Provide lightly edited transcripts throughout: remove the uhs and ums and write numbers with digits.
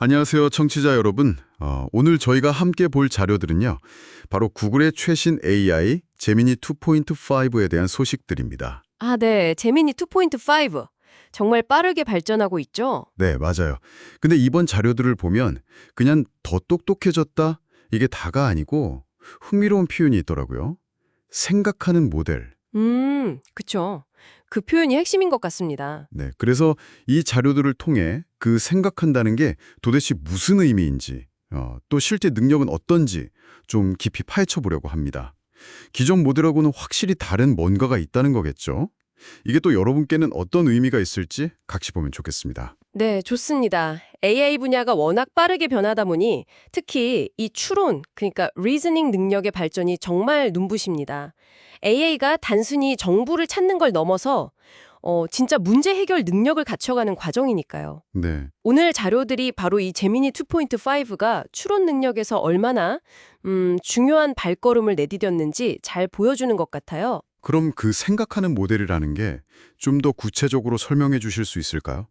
안녕하세요, 청취자 여러분. 오늘 저희가 함께 볼 자료들은요. 바로 구글의 최신 AI 제미니 2.5에 대한 소식들입니다. 아, 네. 제미니 2.5. 정말 빠르게 발전하고 있죠? 네, 맞아요. 근데 이번 자료들을 보면 그냥 더 똑똑해졌다? 이게 다가 아니고 흥미로운 표현이 있더라고요. 생각하는 모델. 그쵸. 그 표현이 핵심인 것 같습니다. 네, 그래서 이 자료들을 통해 그 생각한다는 게 도대체 무슨 의미인지, 또 실제 능력은 어떤지 좀 깊이 파헤쳐 보려고 합니다. 기존 모델하고는 확실히 다른 뭔가가 있다는 거겠죠? 이게 또 여러분께는 어떤 의미가 있을지 같이 보면 좋겠습니다. 네, 좋습니다. AI 분야가 워낙 빠르게 변하다 보니 특히 이 추론, 그러니까 리즈닝 능력의 발전이 정말 눈부십니다. AI가 단순히 정보를 찾는 걸 넘어서 진짜 문제 해결 능력을 갖춰가는 과정이니까요. 네, 오늘 자료들이 바로 이 제미니 2.5가 추론 능력에서 얼마나 중요한 발걸음을 내디뎠는지 잘 보여주는 것 같아요. 그럼 그 생각하는 모델이라는 게 좀 더 구체적으로 설명해 주실 수 있을까요?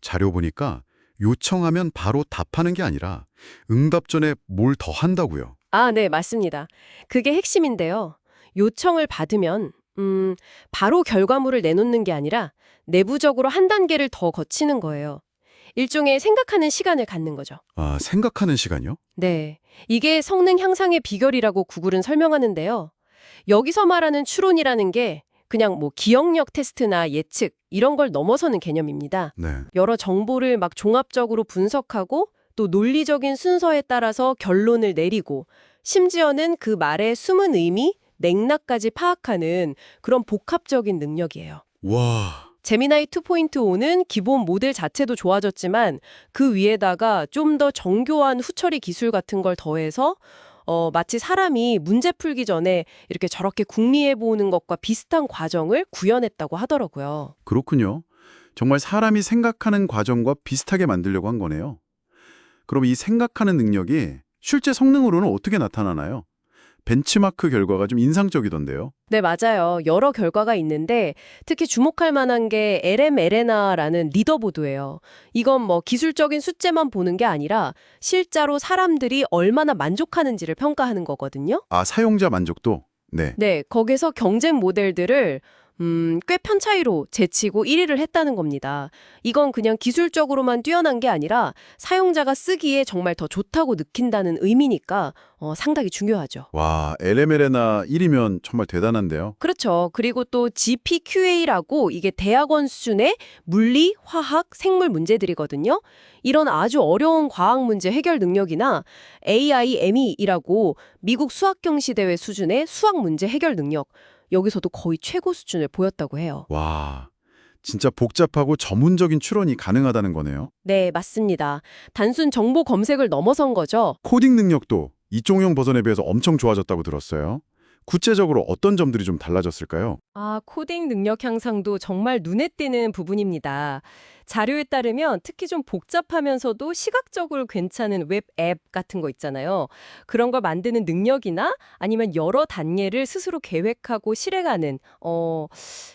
자료 보니까 요청하면 바로 답하는 게 아니라 응답 전에 뭘 더 한다고요. 아, 네, 맞습니다. 그게 핵심인데요. 요청을 받으면 바로 결과물을 내놓는 게 아니라 내부적으로 한 단계를 더 거치는 거예요. 일종의 생각하는 시간을 갖는 거죠. 아, 생각하는 시간이요? 네, 이게 성능 향상의 비결이라고 구글은 설명하는데요. 여기서 말하는 추론이라는 게 그냥 뭐 기억력 테스트나 예측 이런 걸 넘어서는 개념입니다. 네. 여러 정보를 막 종합적으로 분석하고 또 논리적인 순서에 따라서 결론을 내리고 심지어는 그 말의 숨은 의미, 맥락까지 파악하는 그런 복합적인 능력이에요. 와, 제미나이 2.5는 기본 모델 자체도 좋아졌지만 그 위에다가 좀 더 정교한 후처리 기술 같은 걸 더해서 마치 사람이 문제 풀기 전에 이렇게 저렇게 궁리해 보는 것과 비슷한 과정을 구현했다고 하더라고요. 그렇군요. 정말 사람이 생각하는 과정과 비슷하게 만들려고 한 거네요. 그럼 이 생각하는 능력이 실제 성능으로는 어떻게 나타나나요? 벤치마크 결과가 좀 인상적이던데요. 네, 맞아요. 여러 결과가 있는데 특히 주목할 만한 게 LMLNA라는 리더보드예요. 이건 뭐 기술적인 숫자만 보는 게 아니라 실제로 사람들이 얼마나 만족하는지를 평가하는 거거든요. 아, 사용자 만족도? 네. 네, 거기서 경쟁 모델들을 꽤 편 차이로 제치고 1위를 했다는 겁니다. 이건 그냥 기술적으로만 뛰어난 게 아니라 사용자가 쓰기에 정말 더 좋다고 느낀다는 의미니까 상당히 중요하죠. 와, LML이나 1이면 정말 대단한데요. 그렇죠. 그리고 또 GPQA라고 이게 대학원 수준의 물리, 화학, 생물 문제들이거든요. 이런 아주 어려운 과학 문제 해결 능력이나 AIME이라고 미국 수학경시대회 수준의 수학 문제 해결 능력, 여기서도 거의 최고 수준을 보였다고 해요. 와, 진짜 복잡하고 전문적인 추론이 가능하다는 거네요. 네, 맞습니다. 단순 정보 검색을 넘어선 거죠. 코딩 능력도 이종용 버전에 비해서 엄청 좋아졌다고 들었어요. 구체적으로 어떤 점들이 좀 달라졌을까요? 아, 코딩 능력 향상도 정말 눈에 띄는 부분입니다. 자료에 따르면 특히 좀 복잡하면서도 시각적으로 괜찮은 웹 앱 같은 거 있잖아요. 그런 걸 만드는 능력이나 아니면 여러 단계를 스스로 계획하고 실행하는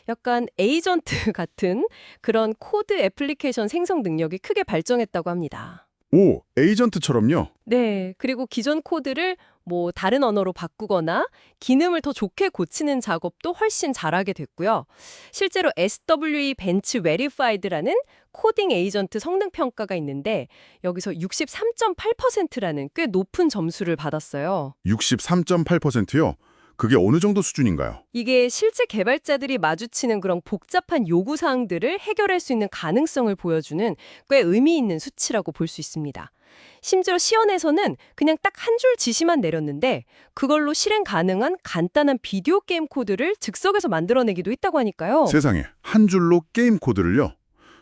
약간 에이전트 같은 그런 코드 애플리케이션 생성 능력이 크게 발전했다고 합니다. 오, 에이전트처럼요? 네, 그리고 기존 코드를 뭐 다른 언어로 바꾸거나 기능을 더 좋게 고치는 작업도 훨씬 잘하게 됐고요. 실제로 SWE 벤치 베리파이드라는 코딩 에이전트 성능 평가가 있는데 여기서 63.8%라는 꽤 높은 점수를 받았어요. 63.8%요? 그게 어느 정도 수준인가요? 이게 실제 개발자들이 마주치는 그런 복잡한 요구 사항들을 해결할 수 있는 가능성을 보여주는 꽤 의미 있는 수치라고 볼 수 있습니다. 심지어 시연에서는 그냥 딱 한 줄 지시만 내렸는데 그걸로 실행 가능한 간단한 비디오 게임 코드를 즉석에서 만들어내기도 했다고 하니까요. 세상에, 한 줄로 게임 코드를요?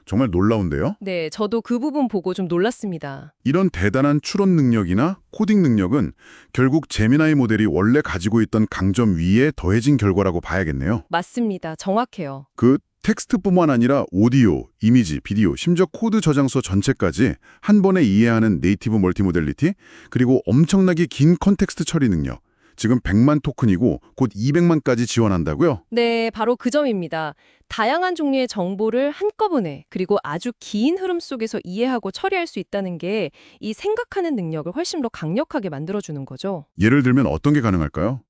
정말 놀라운데요? 네, 저도 그 부분 보고 좀 놀랐습니다. 이런 대단한 추론 능력이나 코딩 능력은 결국 제미나이 모델이 원래 가지고 있던 강점 위에 더해진 결과라고 봐야겠네요. 맞습니다. 정확해요. 그 텍스트뿐만 아니라 오디오, 이미지, 비디오, 심지어 코드 저장소 전체까지 한 번에 이해하는 네이티브 멀티모델리티, 그리고 엄청나게 긴 컨텍스트 처리 능력. 지금 100만 토큰이고 곧 200만까지 지원한다고요? 네, 바로 그 점입니다. 다양한 종류의 정보를 한꺼번에 그리고 아주 긴 흐름 속에서 이해하고 처리할 수 있다는 게 이 생각하는 능력을 훨씬 더 강력하게 만들어주는 거죠. 예를 들면 어떤 게 가능할까요?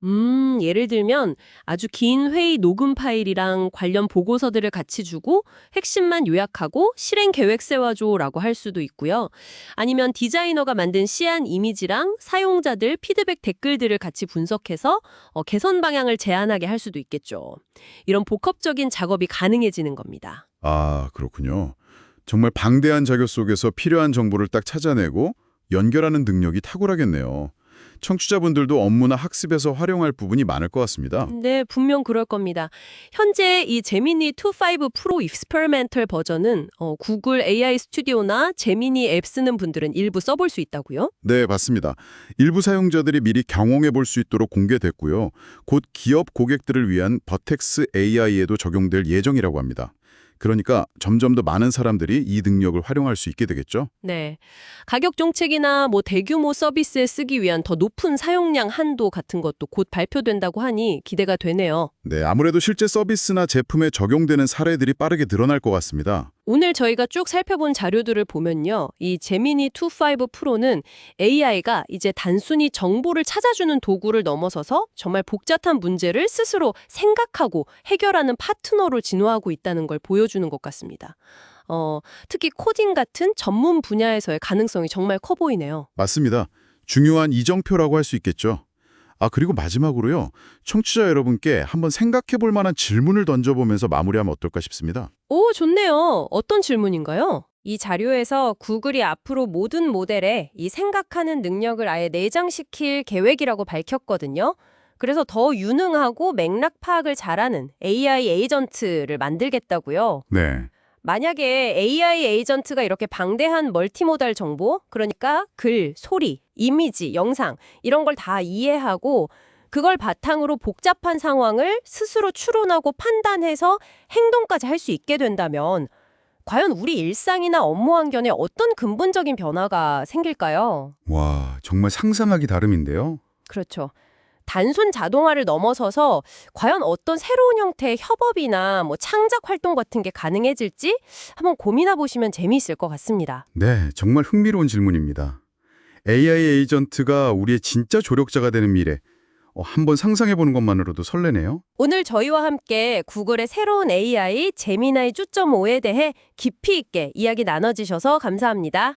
예를 들면 아주 긴 회의 녹음 파일이랑 관련 보고서들을 같이 주고 핵심만 요약하고 실행 계획 세워줘라고 할 수도 있고요. 아니면 디자이너가 만든 시안 이미지랑 사용자들 피드백 댓글들을 같이 분석해서 개선 방향을 제안하게 할 수도 있겠죠. 이런 복합적인 작업이 가능해지는 겁니다. 아, 그렇군요. 정말 방대한 자료 속에서 필요한 정보를 딱 찾아내고 연결하는 능력이 탁월하겠네요. 청취자분들도 업무나 학습에서 활용할 부분이 많을 것 같습니다. 네, 분명 그럴 겁니다. 현재 이 제미니 2.5 프로 익스페리멘털 버전은 구글 AI 스튜디오나 제미니 앱 쓰는 분들은 일부 써볼 수 있다고요? 네, 맞습니다. 일부 사용자들이 미리 경험해 볼 수 있도록 공개됐고요. 곧 기업 고객들을 위한 버텍스 AI에도 적용될 예정이라고 합니다. 그러니까 점점 더 많은 사람들이 이 능력을 활용할 수 있게 되겠죠? 네. 가격 정책이나 대규모 서비스에 쓰기 위한 더 높은 사용량 한도 같은 것도 곧 발표된다고 하니 기대가 되네요. 네, 아무래도 실제 서비스나 제품에 적용되는 사례들이 빠르게 늘어날 것 같습니다. 오늘 저희가 쭉 살펴본 자료들을 보면요. 이 제미니 2.5 프로는 AI가 이제 단순히 정보를 찾아주는 도구를 넘어서서 정말 복잡한 문제를 스스로 생각하고 해결하는 파트너로 진화하고 있다는 걸 보여주는 것 같습니다. 특히 코딩 같은 전문 분야에서의 가능성이 정말 커 보이네요. 맞습니다. 중요한 이정표라고 할 수 있겠죠. 아, 그리고 마지막으로요. 청취자 여러분께 한번 생각해 볼 만한 질문을 던져보면서 마무리하면 어떨까 싶습니다. 오, 좋네요. 어떤 질문인가요? 이 자료에서 구글이 앞으로 모든 모델에 이 생각하는 능력을 아예 내장시킬 계획이라고 밝혔거든요. 그래서 더 유능하고 맥락 파악을 잘하는 AI 에이전트를 만들겠다고요. 네. 만약에 AI 에이전트가 이렇게 방대한 멀티모달 정보, 그러니까 글, 소리, 이미지, 영상 이런 걸 다 이해하고 그걸 바탕으로 복잡한 상황을 스스로 추론하고 판단해서 행동까지 할 수 있게 된다면 과연 우리 일상이나 업무 환경에 어떤 근본적인 변화가 생길까요? 와, 정말 상상하기 다름인데요. 그렇죠. 단순 자동화를 넘어서서 과연 어떤 새로운 형태의 협업이나 창작 활동 같은 게 가능해질지 한번 고민해 보시면 재미있을 것 같습니다. 네, 정말 흥미로운 질문입니다. AI 에이전트가 우리의 진짜 조력자가 되는 미래, 한번 상상해보는 것만으로도 설레네요. 오늘 저희와 함께 구글의 새로운 AI 제미나이 2.5에 대해 깊이 있게 이야기 나눠주셔서 감사합니다.